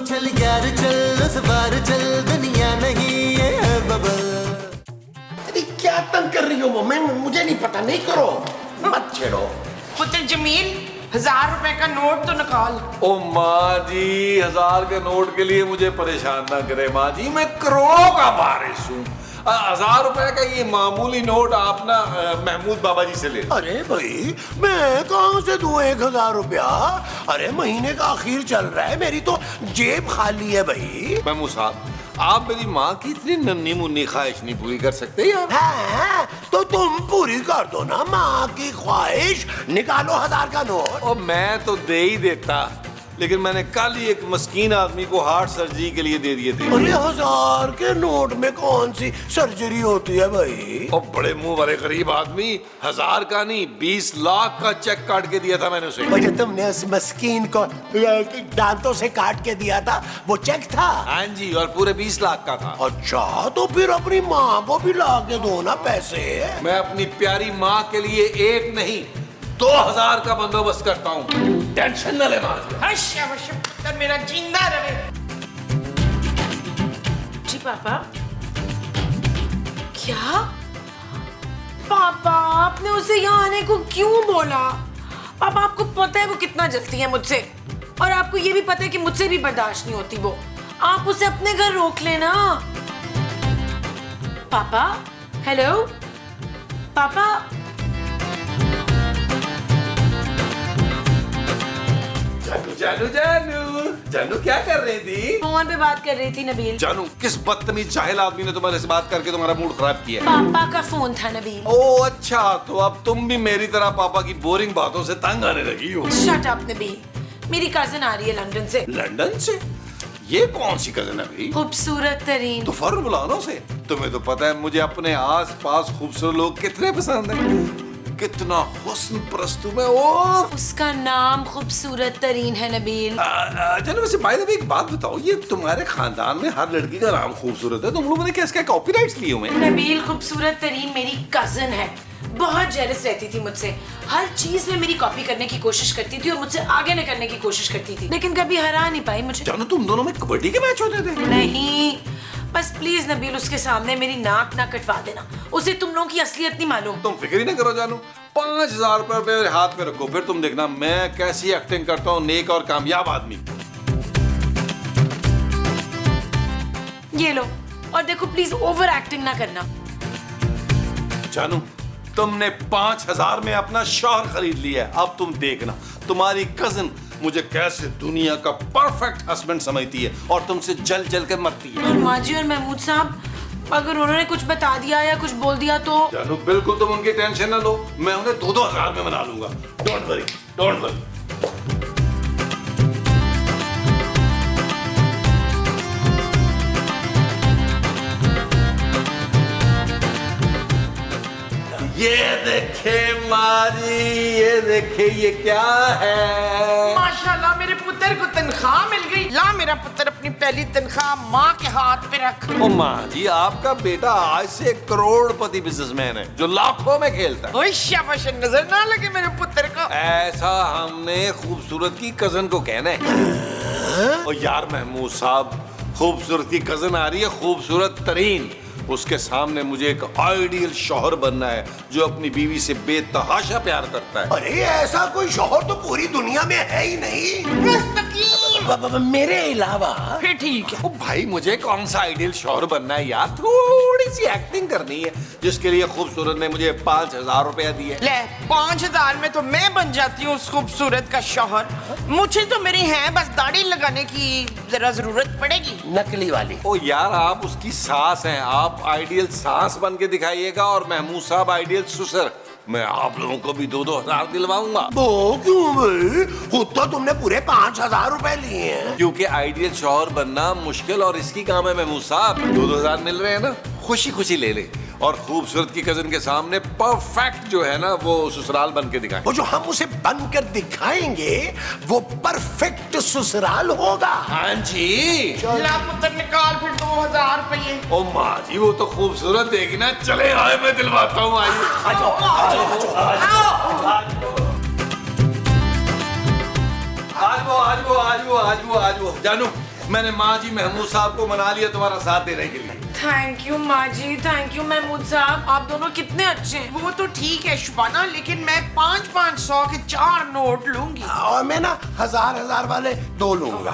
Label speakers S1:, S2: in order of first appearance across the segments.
S1: चल यार चल उस बार चल दुनिया नहीं ये है बबल।
S2: अरे क्या तंग कर रही हो वो? मैं मुझे नहीं पता, नहीं करो, मत छेड़ो।
S3: पुत्र जमील 1000 रुपए का नोट तो निकाल।
S4: ओ माँ जी, 1000 के नोट के लिए मुझे परेशान ना करे माँ जी, मैं करोड़ों का वारिस हूँ। 1000 रुपए का ये मामूली नोट आप ना महमूद बाबा जी से ले लो।
S2: अरे भाई मैं कहाँ से दूं 1000 रुपया? अरे महीने का आखिर चल रहा है, मेरी तो जेब खाली है भाई।
S4: महमूद साहब, आप मेरी माँ की इतनी नन्ही मुन्नी ख्वाहिश नहीं पूरी कर सकते यार?
S2: है तो तुम पूरी कर दो ना माँ की ख्वाहिश, निकालो 1000 का नोट।
S4: और मैं तो दे ही देता, लेकिन मैंने कल ही एक मस्कीन आदमी को हार्ट सर्जरी के लिए दे दिए थे।
S2: अरे 1000 के नोट में कौन सी सर्जरी होती है भाई?
S4: और बड़े मुंह वाले गरीब आदमी, 1000 का नहीं 20 लाख का चेक काट के दिया था मैंने उसे।
S2: जो तुमने उस मस्कीन को दांतों से काट के दिया था वो चेक था?
S4: हाँ जी, और पूरे 20 लाख का था।
S2: अच्छा तो फिर अपनी माँ को भी ला के दो ना पैसे।
S4: मैं अपनी प्यारी माँ के लिए एक नहीं 2000 का बंदोबस्त करता हूँ, टेंशन न ले माँ जी।
S3: हश पुत्र मेरा जिंदा रहे।
S5: जी पापा। क्या पापा, आपने उसे यहाँ आने को क्यों बोला? पापा आपको पता है वो कितना जलती है मुझसे, और आपको ये भी पता है कि मुझसे भी बर्दाश्त नहीं होती वो। आप उसे अपने घर रोक लेना। पापा, हेलो पापा।
S4: जानू जानू जानू क्या कर रही थी?
S5: फोन पे बात कर रही थी नबील।
S4: जानू, किस बदतमीज जाहिल आदमी ने तुम्हारे से बात करके तुम्हारा मूड खराब किया?
S5: पापा का फोन था नबील।
S4: ओ अच्छा, तो अब तुम भी मेरी तरह पापा की बोरिंग बातों से तंग आने लगी हो।
S5: शट अप नबील, मेरी कजिन आ रही है लंदन से।
S4: लंदन से? ये कौन सी कजन है भाई?
S5: खूबसूरत तरीन।
S4: तो फौरन बुलाना उसे। तुम्हें तो पता है मुझे अपने आस पास खूबसूरत लोग कितने पसंद है, कितना हुस्न परस्त हूं मैं। ओ
S5: उसका नाम खूबसूरत तरीन है नबील।
S4: चलो वैसे बाय द वे एक बात बताओ, ये तुम्हारे खानदान में हर लड़की का नाम खूबसूरत है, तुम लोगों ने क्या इसका कॉपीराइट्स लिए हुए हैं?
S5: नबील, खूबसूरत तरीन मेरी कजिन है, बहुत जेलस रहती थी मुझसे, हर चीज में मेरी कॉपी करने की कोशिश करती थी और मुझसे आगे न करने की कोशिश करती थी, लेकिन कभी हरा नहीं पाई मुझे।
S4: जानो, तुम दोनों में कबड्डी के मैच होते थे?
S5: नहीं, बस प्लीज नबील उसके सामने मेरी नाक ना कटवा देना, उसे तुम लोगों की असलियत नहीं मालूम।
S4: तुम फिक्र ही ना करो जानू, 5000 रुपए मेरे हाथ में रखो, फिर तुम देखना मैं कैसी एक्टिंग करता हूँ नेक और कामयाब आदमी।
S5: ये लो, और देखो प्लीज ओवर एक्टिंग ना करना।
S4: जानू, तुमने 5000 में अपना शौहर खरीद लिया है, अब तुम देखना तुम्हारी कजिन मुझे कैसे दुनिया का परफेक्ट हस्बैंड समझती है और तुमसे जल जल कर मरती है।
S5: और माजी और महमूद साहब, अगर उन्होंने कुछ बता दिया या कुछ बोल दिया तो?
S4: जानू, बिल्कुल तुम उनकी टेंशन न लो, मैं उन्हें 2-2 हजार में मना लूंगा। Don't worry, don't worry. ये देखे मारी, ये देखे, ये क्या है?
S3: माशाल्लाह मेरे पुत्र को तनख्वाह मिल गई। ला मेरा पुत्र अपनी पहली तनख्वाह माँ के हाथ पे रख।
S4: ओ माँ जी, आपका बेटा आज से करोड़पति बिजनेसमैन है जो लाखों में खेलता है।
S3: ओए शाबाश, नजर ना लगे मेरे पुत्र को।
S4: ऐसा हमने खूबसूरत की कजन को कहना है। ओ यार महमूद साहब, खूबसूरत की कजन आ रही है, खूबसूरत तरीन, उसके सामने मुझे एक आइडियल शौहर बनना है जो अपनी बीवी से बेतहाशा प्यार करता है।
S2: अरे ऐसा कोई शौहर तो पूरी दुनिया में है ही नहीं मेरे अलावा।
S3: फिर ठीक है।
S4: ओ भाई, मुझे कौन सा आइडियल शौहर बनना है यार, थोड़ी सी एक्टिंग करनी है, जिसके लिए खूबसूरत ने मुझे 5000 रुपया दिए।
S3: ले 5000 में तो मैं बन जाती हूँ उस खूबसूरत का शौहर। मुझे तो मेरी है बस दाढ़ी लगाने की जरा जरूरत पड़ेगी।
S2: नकली वाली।
S4: ओ यार, आप उसकी सास हैं, आप आइडियल सास बन के दिखाइएगा और महमूद साहब आइडियल ससुर। मैं आप लोगों को भी 2-2 हजार दिलवाऊंगा।
S2: वो क्यों भाई? खुद तो तुमने पूरे 5000 रुपए लिए हैं।
S4: क्योंकि आइडियल शौहर बनना मुश्किल और इसकी काम है महमूद साहब। 2-2 हजार मिल रहे हैं ना, खुशी खुशी ले ले और खूबसूरत की कजन के सामने परफेक्ट जो है ना वो ससुराल बन के दिखाएं।
S2: वो जो हम उसे बनकर दिखाएंगे वो परफेक्ट ससुराल होगा।
S4: हाँ जी।
S3: ला पुत्र निकाल फिर 2000 रुपये।
S4: ओ माँ जी, वो तो खूबसूरत देगी ना, चले आए मैं दिलवाता हूँ। आइए
S2: आ जाओ।
S4: आज वो जानू, मैंने माँ जी महमूद साहब को मना लिया तुम्हारा साथ देने के लिए।
S5: थैंक यू माँ जी, थैंक यू महमूद साहब, आप दोनों कितने अच्छे हैं।
S3: वो तो ठीक है शुबाना, लेकिन मैं 500-500 के 4 नोट लूंगी।
S2: और मैं ना 1000 वाले 2 लूंगा।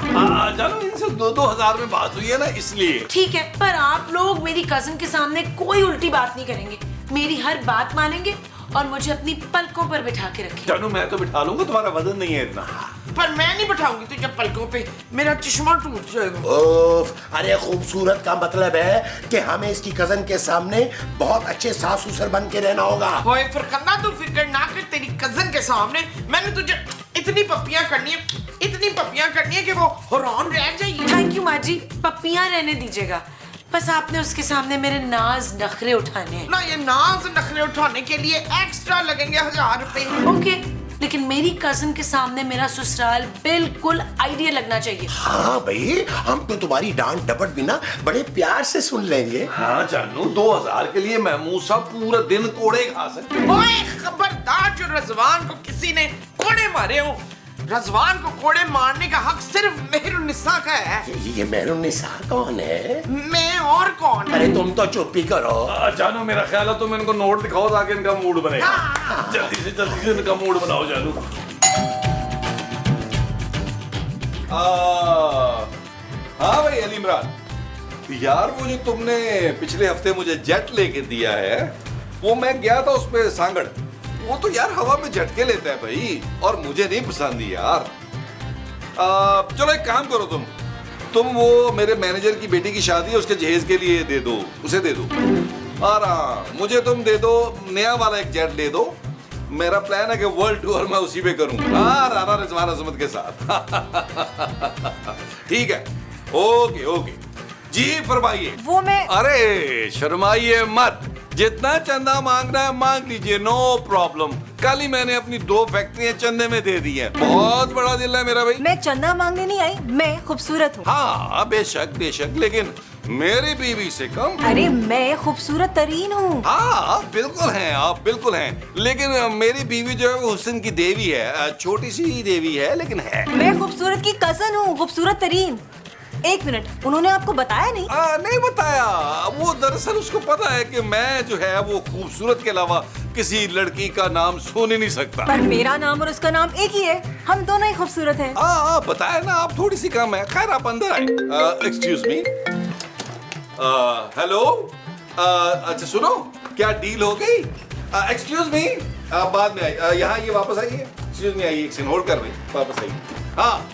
S4: जानो इनसे 2-2 हजार में बात हुई है ना, इसलिए।
S5: ठीक है, पर आप लोग मेरी कजन के सामने कोई उल्टी बात नहीं करेंगे, मेरी हर बात मानेंगे और मुझे अपनी पलकों पर बिठा के रखेंगे।
S4: जानू मैं तो बिठा लूंगा, तुम्हारा वजन नहीं है इतना।
S3: पर मैं नहीं बिठाऊंगी तुझे पलकों पे, मेरा चश्मा टूट जाएगा।
S2: ओफ, अरे खूबसूरत का मतलब है कि हमें इसकी कजन के सामने बहुत अच्छे सास ससुर बन के रहना होगा।
S3: ओए फरकंदा, तू फिक्र ना कर, तेरी कजन के सामने मैंने तुझे इतनी पप्पियां करनी है कि वो हैरान रह जाएगी।
S5: थैंक यू माँ जी, पप्पियां रहने दीजिएगा, बस आपने उसके सामने मेरे नाज नखरे उठाने हैं।
S3: ना ये नाज नखरे उठाने के लिए एक्स्ट्रा लगेंगे 1000 रुपए।
S5: ओके, लेकिन मेरी कजन के सामने मेरा ससुराल बिल्कुल आइडिया लगना चाहिए।
S2: हाँ भाई, हम तो तुम्हारी डांट डपट भी ना बड़े प्यार से सुन लेंगे।
S4: हाँ जानू, 2000 के लिए महमूद साहब पूरा दिन कोड़े खा सकते।
S3: ओए खबरदार, जो रजवान को किसी ने कोड़े मारे हो, रजवान को कोड़े मारने का हक सिर्फ मेहरुन्निसा का है।
S2: ये मेहरुन्निसा कौन है?
S3: मैं और कौन?
S2: अरे तुम तो चुप ही करो।
S4: जानू मेरा ख्याल है तुम इनको नोट दिखाओ ताकि इनका मूड बने। जल्दी से इनका मूड बनाओ जानू। हाँ भाई अली इमरान, यार वो जो तुमने पिछले हफ्ते मुझे जेट लेके दिया है, वो मैं गया था उस पे सांगड़, वो तो यार हवा में झटके लेता है भाई, और मुझे नहीं पसंद यार। चलो एक काम करो, तुम वो मेरे मैनेजर की बेटी की शादी है, उसके जहेज के लिए दे दो, उसे दे दो। और हाँ, मुझे तुम दे दो नया वाला एक जेट दे दो। मेरा प्लान है कि वर्ल्ड टूर मैं उसी पे करूं, राना रिजवान अजमत के साथ। ठीक है, ओके ओके जी, फरमाइए।
S6: वो मैं
S4: अरे शर्माइए मत, जितना चंदा मांगना है मांग लीजिए, नो प्रॉब्लम। कल ही मैंने अपनी 2 फैक्ट्रियां चंदे में दे दी हैं। बहुत बड़ा दिल है मेरा भाई।
S6: मैं चंदा मांगने नहीं आई, मैं खूबसूरत हूँ।
S4: हाँ बेशक बेशक, लेकिन मेरी बीवी से कम।
S6: अरे मैं खूबसूरत तरीन हूँ।
S4: हाँ बिल्कुल हैं आप, बिल्कुल हैं, लेकिन मेरी बीवी जो है वो हुस्न की देवी है, छोटी सी देवी है लेकिन है।
S6: मैं खूबसूरत की कजन हूँ, खूबसूरत तरीन। एक मिनट, उन्होंने आपको बताया नहीं?
S4: नहीं बताया, वो दरअसल उसको पता है कि मैं जो है वो खूबसूरत के अलावा किसी लड़की का नाम सुन ही नहीं सकता।
S6: पर मेरा नाम और उसका नाम एक ही है, हम दोनों ही खूबसूरत हैं।
S4: बताया ना, आप थोड़ी सी कम है। खैर आप अंदर आए। एक्सक्यूज मी, हेलो, अच्छा सुनो, क्या डील हो गई? एक्सक्यूज मी, बाद में आई, यहाँ ये वापस आइए। एक्सक्यूज मी, आइए, एक सेकंड होल्ड कर रही, वापस आइए। हाँ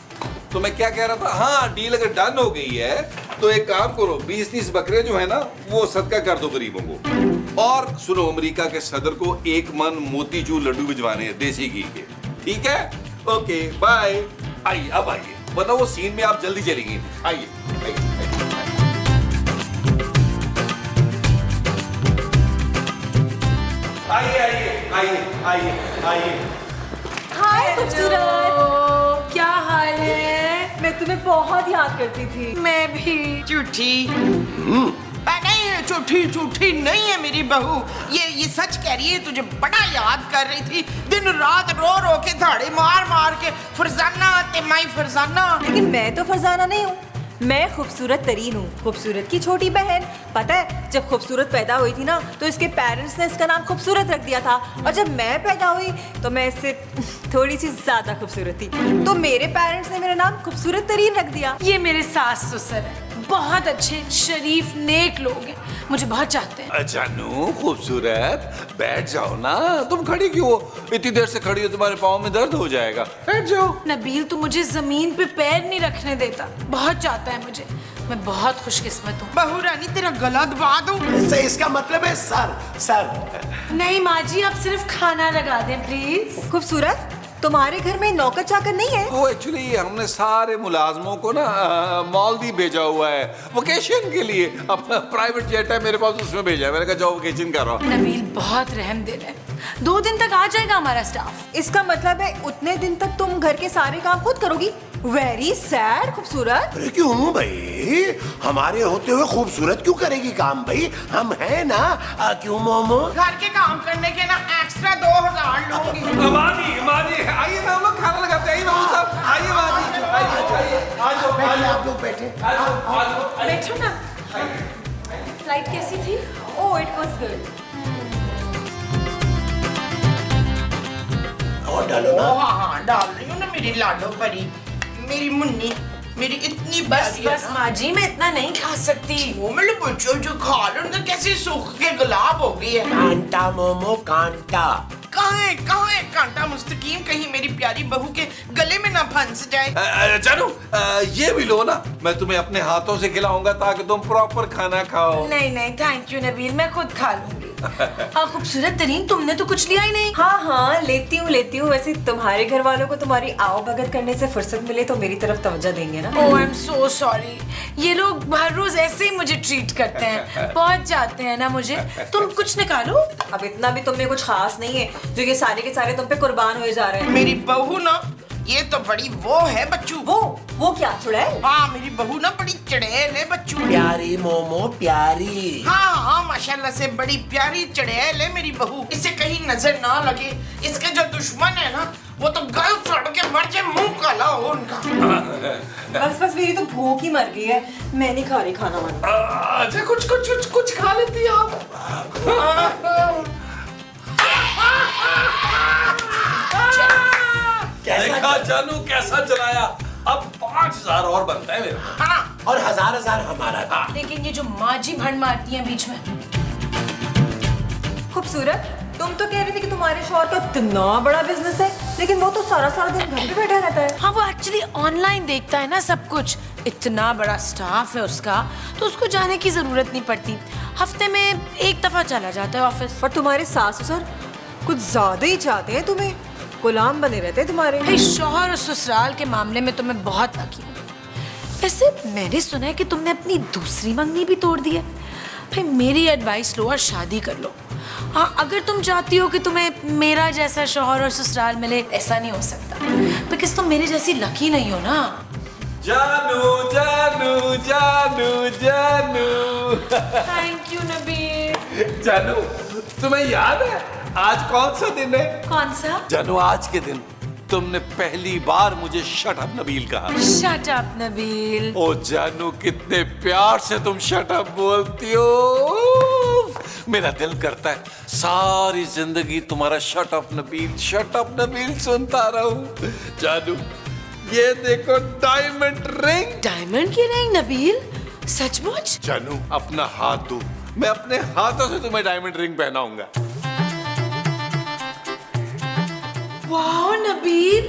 S4: तो मैं क्या कह रहा था, हाँ डील अगर डन हो गई है तो एक काम करो, 20-30 बकरे जो है ना वो सदका कर दो गरीबों को। और सुनो, अमेरिका के सदर को 1 मन मोतीचूर लड्डू भिजवाने हैं देसी घी के, ठीक है? Okay bye. आइए अब आइए, बताओ वो सीन में आप जल्दी चलेंगी। आइए आइए आइए आइए आइए आइए।
S6: हाय खूबसूरत,
S5: क्या हाल है?
S6: मैं तुम्हें बहुत याद करती थी।
S5: मैं भी।
S3: झूठी नहीं, झूठी नहीं है मेरी बहू, ये सच कह रही है, तुझे बड़ा याद कर रही थी, दिन रात रो रो के धाड़े मार मार के। फरजाना ते माई फरजाना।
S6: लेकिन मैं तो फरजाना नहीं हूँ, मैं खूबसूरत तरीन हूँ, खूबसूरत की छोटी बहन। पता है, जब खूबसूरत पैदा हुई थी ना तो इसके पेरेंट्स ने इसका नाम खूबसूरत रख दिया था, और जब मैं पैदा हुई तो मैं इससे थोड़ी सी ज्यादा खूबसूरत थी, तो मेरे पेरेंट्स ने मेरा नाम खूबसूरत तरीन रख दिया।
S5: ये मेरे सास ससुर है, बहुत अच्छे शरीफ नेक लोग हैं, मुझे बहुत चाहते हैं।
S4: जानू खूबसूरत, बैठ जाओ ना, तुम खड़ी क्यों हो? इतनी देर से खड़ी हो, तुम्हारे पाँव में दर्द हो जाएगा, बैठ जाओ।
S5: नबील तो मुझे जमीन पे पैर नहीं रखने देता, बहुत चाहता है मुझे, मैं बहुत खुशकिस्मत हूँ।
S3: बहू रानी तेरा गला दबा दूं?
S2: इसका मतलब है सर।
S5: नहीं माँ जी, आप सिर्फ खाना लगा दें प्लीज।
S6: खूबसूरत, तुम्हारे घर में नौकर चाकर नहीं है?
S4: वो एक्चुअली हमने सारे मुलाजमों को ना मालदीव भेजा हुआ है वेकेशन के लिए। अपना प्राइवेट जेट है मेरे पास, उसमें भेजा है। मैंने कहा जाओ वेकेशन करो।
S5: नबील बहुत रहम दिल है, 2 दिन तक आ जाएगा हमारा स्टाफ।
S6: इसका मतलब है उतने दिन तक तुम घर के सारे काम खुद करोगी? वेरी सैड खूबसूरत।
S2: अरे क्यों भाई, हमारे होते हुए खूबसूरत क्यों करेगी काम भाई, हम हैं ना। क्यों मोमो?
S3: घर के काम करने के ना एक्स्ट्रा 2000 लूंगी।
S4: माजी आइए ना, हम लोग खाना लगाते हैं। आइए बाबू साहब, आइए माजी, आइए
S2: आप लोग बैठे।
S5: बैठो ना। फ्लाइट कैसी थी?
S6: Oh it was good.
S2: और डालो ना।
S3: हाँ हाँ डाल रही हूँ ना मेरी लाडो परी, मेरी मुन्नी, मेरी इतनी
S5: बस
S3: प्यारी है
S5: बस
S3: ना।
S5: माँ जी, मैं इतना नहीं खा सकती।
S3: वो मेरे बच्चों जो खा लो ना कैसे सूख के गुलाब हो गई है।
S2: कांटा मोमो कांटा।
S3: कहाँ है कांटा मुस्तकीम, कहीं मेरी प्यारी बहू के गले में ना फंस जाए।
S4: जानू ये भी लो ना, मैं तुम्हें अपने हाथों से खिलाऊंगा ताकि तुम प्रॉपर खाना खाओ।
S5: नहीं नहीं थैंक यू नबील, मैं खुद खा लूंगी। खूबसूरत तरीन, तुमने तो कुछ लिया ही नहीं।
S6: हाँ लेती हूँ। वैसे तुम्हारे घर वालों को तुम्हारी आओ भगत करने से फुर्सत मिले तो मेरी तरफ तवज्जो देंगे ना।
S5: ओह आई एम सो सॉरी, ये लोग हर रोज ऐसे ही मुझे ट्रीट करते हैं, पहुंच जाते हैं ना मुझे। तुम कुछ निकालो।
S6: अब इतना भी तुम में कुछ खास नहीं है जो ये सारे के सारे तुम पे कुर्बान हुए जा रहे हैं।
S3: मेरी बहू ना ये तो बड़ी वो है बच्चू।
S6: वो क्या चुड़ैल?
S3: हाँ मेरी बहू ना बड़ी चड़ैल है बच्चू।
S2: प्यारी मोमो प्यारी।
S3: हाँ माशाल्लाह से बड़ी प्यारी चड़ैल है मेरी बहू। इसे कहीं नजर ना लगे, इसके जो दुश्मन है ना वो तो गल सड़ के मर जाए, मुंह काला हो उनका।
S6: बस मेरी तो भूख ही मर गई है, मैं नहीं खा रही खाना वाना।
S4: अच्छा कुछ खा लेती आप। देखा जानू कैसा चलाया, अब 5000 और बनता है मेरा।
S3: हाँ
S2: और 1000 हमारा था।
S5: लेकिन ये जो माँ जी भंड मारती हैं बीच में।
S6: खूबसूरत, तुम तो कह रही थी कि तुम्हारे शौहर का इतना बड़ा बिजनेस है, लेकिन वो तो सारा दिन घर पे बैठा रहता है।
S5: हाँ वो एक्चुअली ऑनलाइन देखता है ना सब कुछ, इतना बड़ा स्टाफ है उसका, तो उसको जाने की जरूरत नहीं पड़ती। हफ्ते में एक दफा चला जाता है ऑफिस।
S6: पर तुम्हारे सास ससुर कुछ ज्यादा ही चाहते हैं तुम्हें, गुलाम बने रहते हैं तुम्हारे।
S5: भाई शौहर और ससुराल के मामले में तो मैं बहुत लकी हूँ। वैसे मैंने सुना है कि तुमने अपनी दूसरी मंगनी भी तोड़ दी है। भाई मेरी एडवाइस लो और शादी कर लो। हाँ अगर तुम चाहती हो कि तुम्हें मेरा जैसा शौहर और ससुराल मिले, ऐसा नहीं हो सकता बिकॉज तुम मेरे जैसी लकी नहीं हो ना।
S4: जानू जानू जानू जानू।
S5: Thank you Nabeel.
S4: जानू तुम्हें याद है आज कौन सा दिन है?
S5: कौन सा?
S4: जानू आज के दिन तुमने पहली बार मुझे शट अप नबील कहा।
S5: Shut up Nabeel.
S4: ओ जानू कितने प्यार से तुम शट अप बोलती हो, मेरा दिल करता है सारी जिंदगी तुम्हारा शट अप नबील सुनता रहूं। जानू ये देखो डायमंड रिंग।
S5: डायमंड की रिंग नबील, सचमुच?
S4: जानू अपना हाथ दो, मैं अपने हाथों से तुम्हें डायमंड रिंग पहनाऊंगा।
S5: वाह नबील,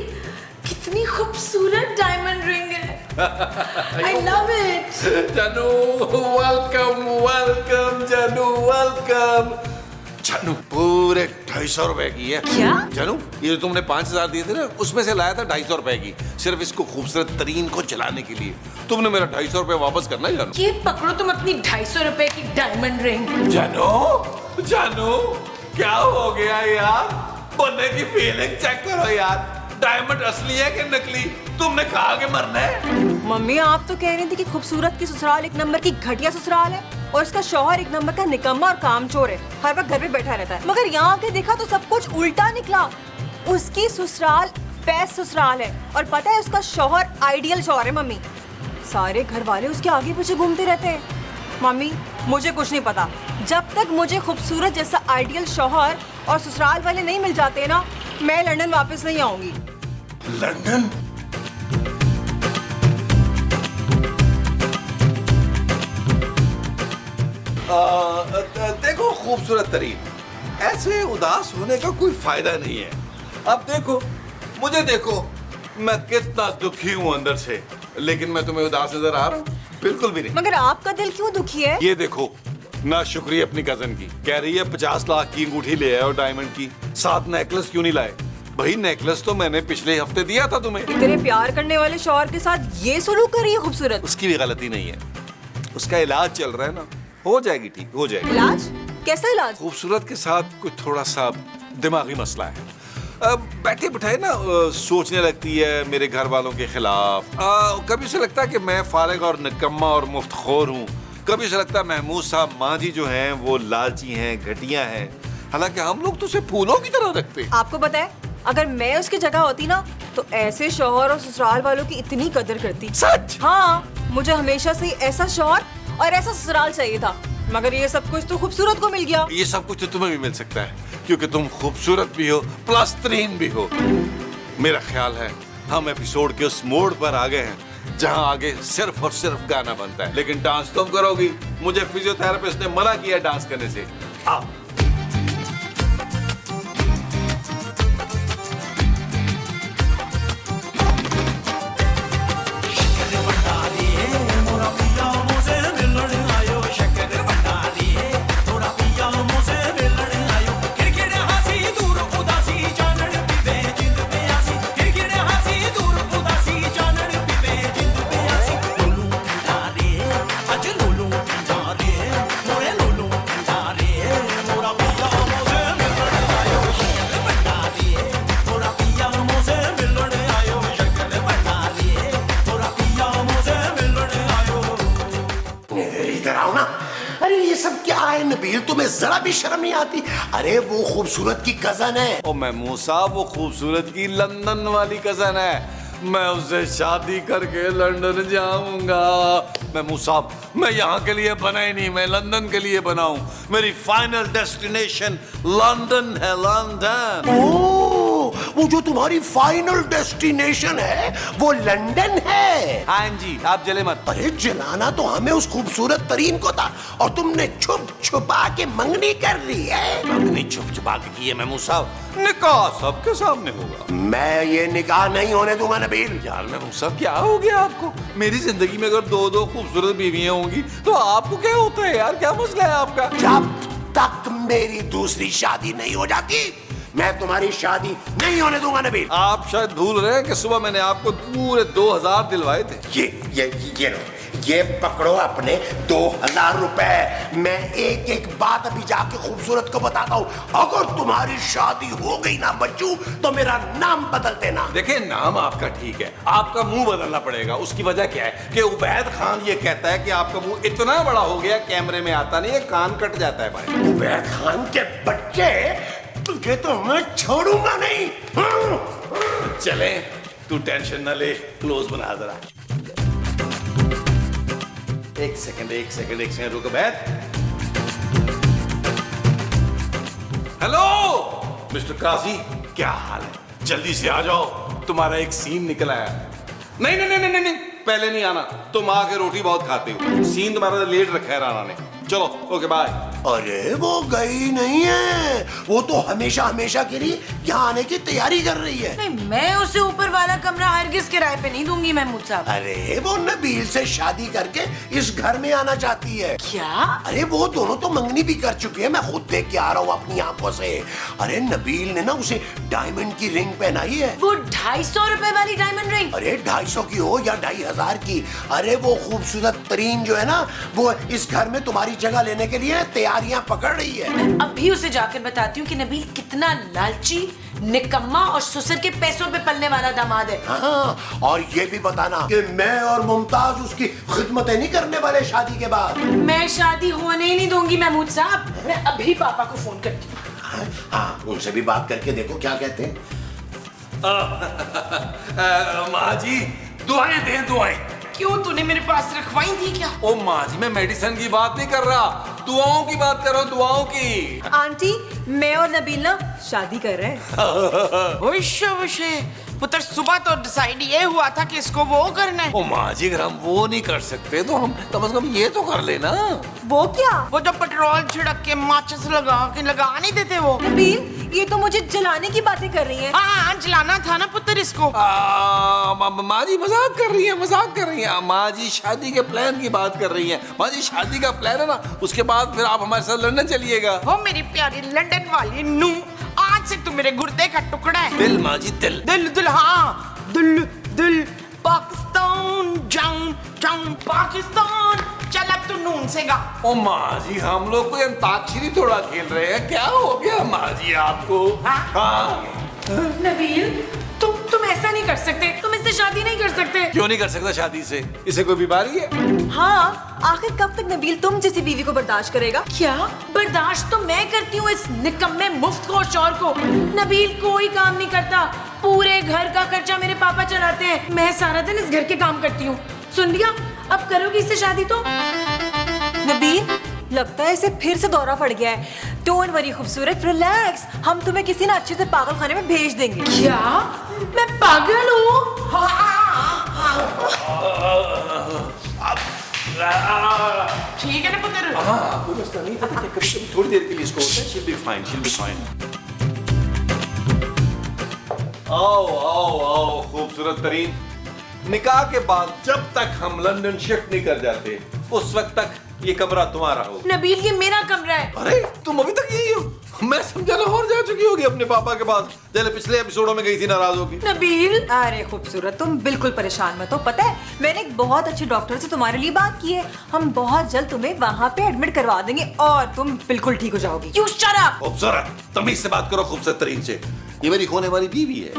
S5: कितनी खूबसूरत डायमंड रिंग है। I love it.
S4: जानू वेलकम जानू वेलकम। जानू पूरे 250 रुपए की है।
S5: क्या?
S4: जानू ये जो तुमने 5000 दिए थे ना, उसमें से लाया था 250 रुपए की, सिर्फ इसको खूबसूरत तरीन को जलाने के लिए। तुमने मेरा 250 रुपए वापस करना है जानू।
S5: ये पकड़ो तुम अपनी 250 रुपए की डायमंड रिंग।
S4: जानू क्या हो गया यार, बनने की फीलिंग चेक करो यार। डायमंड असली है कि नकली? तुमने कहा कि मरना है।
S6: मम्मी आप तो कह रही थी कि खूबसूरत की ससुराल एक नंबर की घटिया ससुराल है और इसका शौहर एक नंबर का निकम्मा और कामचोर है, हर वक्त घर पे बैठा रहता है। मगर यहाँ आके देखा तो सब कुछ उल्टा निकला। उसकी ससुराल बेस्ट ससुराल है और पता है उसका शौहर आइडियल शौहर है। मम्मी सारे घर वाले उसके आगे पीछे घूमते रहते हैं। मम्मी मुझे कुछ नहीं पता, जब तक मुझे खूबसूरत जैसा आइडियल शौहर और ससुराल वाले नहीं मिल जाते ना, मैं लंदन वापस नहीं आऊंगी।
S2: लंदन?
S4: देखो खूबसूरत तरीन, ऐसे उदास होने का कोई फायदा नहीं है। अब देखो मुझे देखो, मैं कितना दुखी हूँ अंदर से, लेकिन मैं तुम्हें उदास नजर आ रहा हूँ? बिल्कुल भी नहीं।
S6: मगर आपका दिल क्यों दुखी है?
S4: ये देखो ना शुक्रिया अपनी कजन की, कह रही है 50 लाख की अंगूठी ले आए और डायमंड की, साथ नेकलेस क्यों नहीं लाए? भाई नेकलेस तो मैंने पिछले हफ्ते दिया था तुम्हें।
S6: इतने प्यार करने वाले शौहर के साथ ये सलूक कर रही है खूबसूरत।
S4: उसकी भी गलती नहीं है, उसका इलाज चल रहा है ना, हो जाएगी ठीक, हो जाएगी।
S6: इलाज? कैसा इलाज?
S4: खूबसूरत के साथ कुछ थोड़ा सा दिमागी मसला है। बैठे बिठाए ना सोचने लगती है मेरे घर वालों के खिलाफ। कभी उसे लगता है कि मैं फारिग और निकम्मा और मुफ्तखोर हूँ, कभी उसे लगता है महमूद साहब माँ जी जो हैं वो लालची हैं, घटिया हैं, हालांकि हम लोग तो उसे फूलों की तरह रखते।
S6: आपको पता है अगर मैं उसकी जगह होती ना तो ऐसे शौहर और ससुराल वालों की इतनी कदर करती।
S4: सच?
S6: हाँ मुझे हमेशा से ही ऐसा शौहर और ऐसा ससुराल चाहिए था, मगर ये सब कुछ तो खूबसूरत को मिल गया।
S4: ये सब कुछ तो तुम्हें भी मिल सकता है, क्योंकि तुम खूबसूरत भी हो प्लस तरीन भी हो। मेरा ख्याल है हम एपिसोड के उस मोड़ पर आ गए हैं जहां आगे सिर्फ और सिर्फ गाना बनता है, लेकिन डांस तुम करोगी। मुझे फिजियोथेरेपिस्ट ने मना किया डांस करने से। आओ।
S2: इधर आओ ना। अरे ये सब क्या है नबील, तुम्हें जरा भी शर्म नहीं आती? अरे वो खूबसूरत की कजन है।
S4: ओ महमूद साहब, वो खूबसूरत की लंदन वाली कजन है। मैं उससे शादी करके लंदन जाऊंगा। महमूद साहब, मैं यहाँ के लिए बना ही नहीं, मैं लंदन के लिए बना हूँ। मेरी फाइनल डेस्टिनेशन लंदन है, लंदन।
S2: ओह, वो जो तुम्हारी फाइनल डेस्टिनेशन है वो लंदन है।
S4: हाँ जी, आप जले मत।
S2: अरे जलाना तो हमें उस खूबसूरत तरीन को था, और तुमने छुप छुपा के मंगनी कर ली है।
S4: मंगनी छुप छुपा के की है महमूद साहब, निकाह सबके सामने होगा।
S2: मैं ये निकाह नहीं होने दूंगा नबील।
S4: यार महमूद साहब, क्या हो गया आपको? मेरी जिंदगी में अगर दो दो खूबसूरत बीवियां होंगी तो आपको क्या होता है यार? क्या मसला है आपका?
S2: जब तक मेरी दूसरी शादी नहीं हो जाती मैं तुम्हारी शादी नहीं होने दूंगा नबील।
S4: आप शायद भूल रहे हैं कि सुबह मैंने आपको पूरे 2000 दिलवाए थे।
S2: ये लो, ये पकड़ो अपने 2000 रुपए। मैं एक एक बात अभी जाके खूबसूरत को बताता हूँ। अगर तुम्हारी शादी हो गई ना बच्चू, तो मेरा नाम बदल देना।
S4: देखिए, नाम आपका ठीक है, आपका मुंह बदलना पड़ेगा। उसकी वजह क्या है कि उबैद खान ये कहता है कि आपका मुंह इतना बड़ा हो गया कैमरे में आता नहीं है, कान कट जाता है भाई।
S2: उबैद खान के बच्चे, तुझे तो मैं छोड़ूंगा नहीं।
S4: चले, तू टेंशन न ले, क्लोज बना जरा। एक सेकंड रुको बैठ। हेलो मिस्टर काजी, क्या हाल है? जल्दी से आ जाओ, तुम्हारा एक सीन निकला है। नहीं, पहले नहीं आना। तुम आके रोटी बहुत खाते हो। सीन तुम्हारा लेट रखा है राना ने। चलो, ओके बाय।
S2: अरे वो गई नहीं है, वो तो हमेशा हमेशा के लिए यहाँ आने की तैयारी कर रही है।
S5: नहीं, मैं उसे ऊपर वाला कमरा हरगिज किराए पे नहीं दूंगी महमूद साहब।
S2: अरे वो नबील से शादी करके इस घर में आना चाहती है।
S5: क्या?
S2: अरे वो दोनों तो मंगनी भी कर चुके हैं, मैं खुद देख के आ रहा हूँ अपनी आंखों से। अरे नबील ने ना उसे डायमंड की रिंग पहनाई है।
S5: वो 250 रुपए वाली डायमंड रिंग?
S2: अरे 250 की हो या 2500 की, अरे वो खूबसूरत तरीन जो है ना, वो इस घर में तुम्हारी जगह लेने के लिए तैयारियां पकड़ रही है।
S5: अभी उसे जाकर बताती हूँ कि नबील कितना लालची, निकम्मा और ससुर के पैसों पे पलने वाला दामाद है।
S2: हाँ, और ये भी बताना कि मैं और मुमताज उसकी खिदमतें नहीं करने वाले शादी के बाद।
S5: मैं शादी होने ही नहीं दूंगी महमूद साहब। मैं अभी पापा को फोन करती हूँ।
S2: हाँ, उनसे भी बात करके देखो क्या कहते हैं।
S4: माँ जी, दुआएं दें, दुआएं।
S3: क्यों, तूने मेरे पास रखवाई थी क्या?
S4: ओ माँ जी, मैं मेडिसिन की बात नहीं कर रहा, दुआओं की बात कर रहा हूँ, दुआओं की।
S6: आंटी, मैं और नबील ना शादी कर रहे हैं।
S3: ओशे पुत्र, सुबह तो डिसाइड ये हुआ था कि इसको वो करना है।
S4: ओ माँ जी, अगर हम वो नहीं कर सकते तो हम कम से कम ये तो कर लेना।
S6: वो क्या?
S3: वो जो पेट्रोल छिड़क के माचिस लगा नहीं देते वो।
S6: नबील, ये तो मुझे जलाने की बातें कर रही हैं।
S3: हाँ, जलाना था ना पुत्र इसको।
S4: माँ जी मजाक कर रही है। माँ जी शादी के प्लान की बात कर रही है। माँ जी, शादी का प्लान है ना, उसके बाद फिर आप हमारे साथ लंदन चलिएगा।
S3: हो मेरी प्यारी लंदन वाली नू, आज से तू मेरे गुर्दे का टुकड़ा है।
S4: दिल माँ जी, दिल।
S3: हाँ, दिल। पाकिस्तान जाऊं पाकिस्तान। चल अब तू नून से गा।
S4: ओ माँ जी, हम लोग कोई अंताक्षरी थोड़ा खेल रहे हैं, क्या हो गया माँ जी आपको? हाँ।
S5: नबील, तुम ऐसा नहीं कर सकते, तुम इससे शादी नहीं कर सकते।
S4: क्यों नहीं कर सकता शादी से? इसे कोई बीमारी है?
S6: हाँ, आखिर कब तक नबील तुम जैसी बीवी को बर्दाश्त करेगा?
S5: क्या बर्दाश्त तो मैं करती हूँ इस निकम्मे मुफ्त को और शौहर को। नबील कोई काम नहीं करता, पूरे घर का खर्चा मेरे पापा चलाते हैं। मैं सारा दिन इस घर के काम करती हूँ। सुन लिया, अब करोगी इससे शादी तो?
S6: नबील, लगता है इसे फिर से दौरा पड़ गया है। डोंट वरी खूबसूरत, रिलैक्स। हम तुम्हें किसी ना अच्छे से पागल खाने में भेज देंगे।
S5: क्या मैं पागल हूँ?
S3: ठीक है ना पुत्र?
S4: आपको बस नहीं था कि कभी थोड़ी देर के लिए इसको होता है। she'll be fine, she'll be fine. आओ आओ आओ खूबसूरत तरीन। निकाह के बाद जब तक हम लंदन शिफ्ट नहीं कर जाते उस वक्त तक ये कमरा तुम्हारा होगा।
S5: नबील, ये मेरा कमरा है।
S4: अरे तुम अभी तक यही हो? मैं समझा लाहौर जा चुकी होगी अपने पापा के पास, जैसे पिछले एपिसोडों में गई थी नाराज होगी।
S5: नबील,
S6: अरे खूबसूरत, तुम बिल्कुल परेशान मत हो। पता है मैंने एक बहुत अच्छे डॉक्टर से तुम्हारे लिए बात की है। हम बहुत जल्द तुम्हें वहाँ पे एडमिट करवा देंगे और तुम बिल्कुल ठीक हो जाओगी।
S5: You shut up.
S4: खूबसूरत, तमीज से बात करो खूबसूरत तरीन से। ये मेरी होने वाली बीवी है।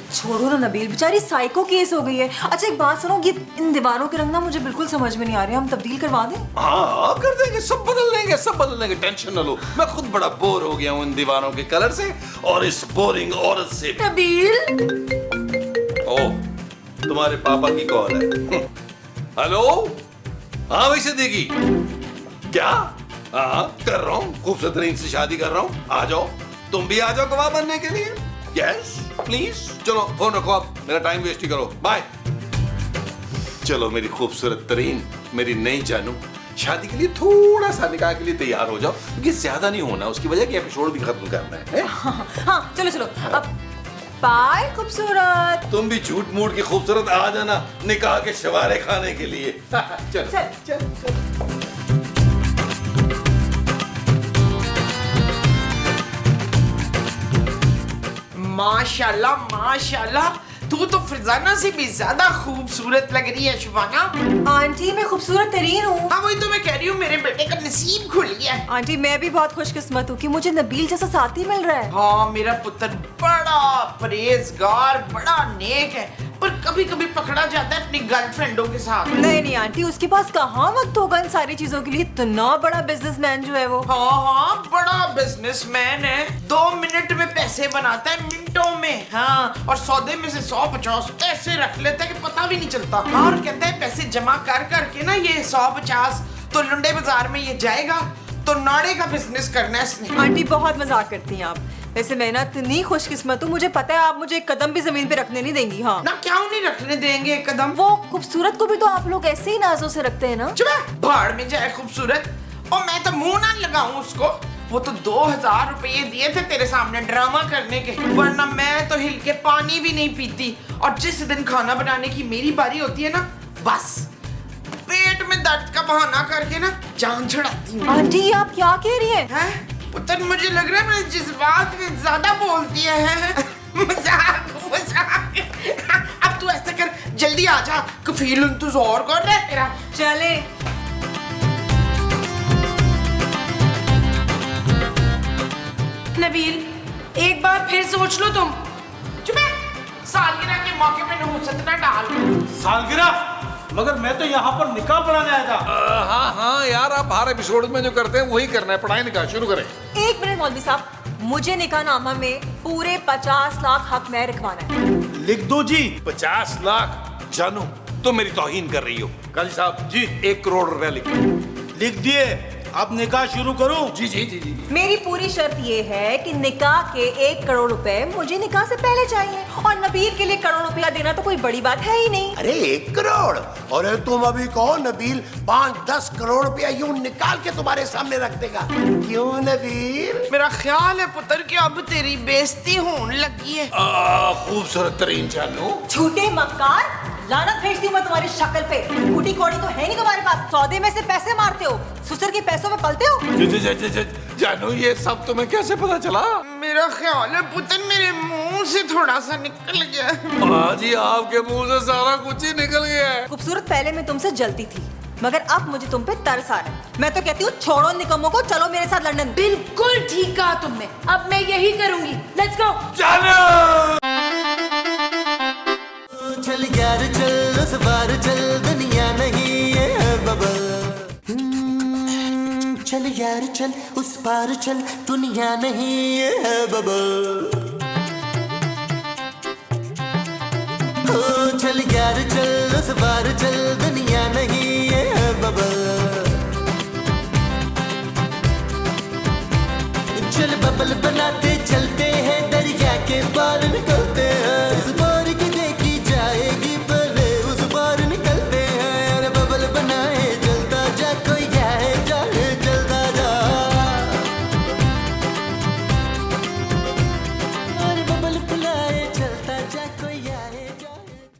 S6: छोड़ो ना नबील, बेचारी साइको केस हो गई है। अच्छा एक बात सुनो, ये इन दीवारों के रंग ना मुझे बिल्कुल समझ में नहीं आ रहे, हम तब्दील करवा दें?
S4: हाँ कर देंगे, सब बदल देंगे, सब बदल देंगे, टेंशन न लो। मैं खुद बड़ा बोर हो गया हूँ इन दीवारों के कलर से और इस बोरिंग औरत से।
S5: नबील,
S4: ओह, तुम्हारे पापा की कॉल है। हेलो, हाँ भाई सिद्दीकी, क्या? हाँ कर रहा हूँ, खूबसूरत तरीन से शादी कर रहा हूँ। आ जाओ, तुम भी आ जाओ गवाह बनने के लिए। Yes please. चलो फोन रखो, आप मेरा टाइम वेस्ट ही करो। बाय। चलो मेरी खूबसूरत तरीन, मेरी नई जानू, शादी के लिए थोड़ा सा निकाह के लिए तैयार हो जाओ, क्योंकि ज्यादा नहीं होना, उसकी वजह कि एपिसोड भी खत्म करना है।
S6: हाँ चलो चलो अब बाय खूबसूरत।
S4: तुम भी झूठ मूठ की खूबसूरत आ जाना निकाह के शवारे खाने के लिए। चल
S6: चल
S4: चल चल।
S3: माशाल्लाह माशाल्लाह, तू तो फरजाना से भी ज्यादा खूबसूरत लग रही है शुबाना।
S6: आंटी मैं खूबसूरत तरीन हूँ।
S3: हाँ वही तो मैं कह रही हूँ, मेरे बेटे का नसीब खुल गया है।
S6: आंटी मैं भी बहुत खुशकिस्मत हूँ कि मुझे नबील जैसा साथी मिल रहा है।
S3: हाँ मेरा पुत्र बड़ा परहेजगार, बड़ा नेक है, पर कभी कभी पकड़ा जाता है अपनी गर्लफ्रेंडों के साथ।
S6: नहीं नहीं आंटी, उसके पास कहाँ वक्त होगा इन सारी चीजों के लिए। इतना बड़ा बिजनेसमैन जो है वो।
S3: हाँ हाँ बड़ा बिजनेसमैन है, 2 मिनट में पैसे बनाता है, मिनटों में। हाँ और सौदे में से 100-50 ऐसे रख लेता है कि पता भी नहीं चलता। और कहता है पैसे जमा कर करके ना ये 100-50 तो लुंडे बाजार में ये जाएगा, तो नाड़े का बिजनेस करना है इसने।
S6: आंटी बहुत मजाक करती हैं आप। वैसे मैं ना इतनी खुशकिस्मत हूँ, मुझे पता है आप मुझे एक कदम भी जमीन पे रखने नहीं देंगी। हाँ
S3: ना क्यों नहीं रखने देंगे एक कदम?
S6: वो खूबसूरत को भी तो आप लोग ऐसे ही नाजों से रखते हैं ना।
S3: चुप है, भाड़ में जाए खूबसूरत। और मैं तो मुंह ना लगाऊं उसको, वो तो 2000 रुपये दिए थे तेरे सामने ड्रामा करने के, वरना मैं तो हिल के पानी भी नहीं पीती। और जिस दिन खाना बनाने की मेरी बारी होती है ना, बस पेट में दर्द का बहाना करके ना जान छुड़ाती हूँ।
S6: आंटी आप क्या कह रही हैं?
S3: हैं? पुत्र मुझे लग रहा है मैं जज्बात में ज्यादा बोलती है। मजाक मजाक। अब तू ऐसा कर, जल्दी आ जा, कफील इंतजार कर रहा है तेरा।
S6: चले।
S5: नबील एक बार फिर सोच लो तुम।
S3: चुप है, सालगिरह के मौके पे नहुसत ना डाल।
S7: सालगिरह? मगर मैं तो यहाँ पर निकाह पढ़ाने आया था।
S4: हाँ हाँ यार, आप हर एपिसोड में जो करते हैं वही करना है। पढ़ाई निकाह शुरू करें।
S6: एक मिनट मौलवी साहब, मुझे निकाहनामा में पूरे 50 लाख हक में लिखवाना है।
S7: लिख दो जी।
S4: 50 लाख? जानू तुम मेरी तौहीन कर रही हो। काजी साहब जी 1 करोड़ रुपया लिखो।
S7: लिख दिए। अब निकाह शुरू करूं?
S4: जी जी जी जी।
S6: मेरी पूरी शर्त ये है कि निकाह के 1 करोड़ रुपए मुझे निकाह से पहले चाहिए, और नबील के लिए करोड़ रुपया देना तो कोई बड़ी बात है ही नहीं।
S2: अरे 1 करोड़? अरे तुम अभी कहो नबील 5-10 करोड़ रुपया यूं निकाल के तुम्हारे सामने रख देगा। क्यों नबील?
S3: मेरा ख्याल है पुत्र कि अब तेरी बेइज्जती होने लगी है।
S4: खूबसूरत तरीन जानू।
S6: झूठे मक्कार, लानत भेजती हूँ मैं तुम्हारी शक्ल पे। बूटी कौड़ी तो है नहीं तुम्हारे पास, सौदे में से पैसे मारते हो, ससुर के पैसों में पलते हो।
S4: जानू ये सब तुम्हें कैसे पता चला?
S3: मेरा ख्याल है पुत्र मेरे मुंह से थोड़ा सा निकल गया।
S4: हाँ जी, आपके मुंह से सारा कुछ ही निकल गया है।
S6: खूबसूरत पहले मैं तुमसे जलती थी, मगर अब मुझे तुम पे तरस आ रहा है। मैं तो कहती हूँ छोड़ो निकम्मों को, चलो मेरे साथ लंदन।
S5: बिल्कुल ठीक कहा तुमने, अब मैं यही करूंगी। Let's go.
S4: जानू
S1: चल यार चल उस बार चल, दुनिया नहीं ये बबल। चल यार चल उस पार चल, दुनिया नहीं ये बबल। चल यार चल उस बार चल, दुनिया नहीं नेचुरल बबल बन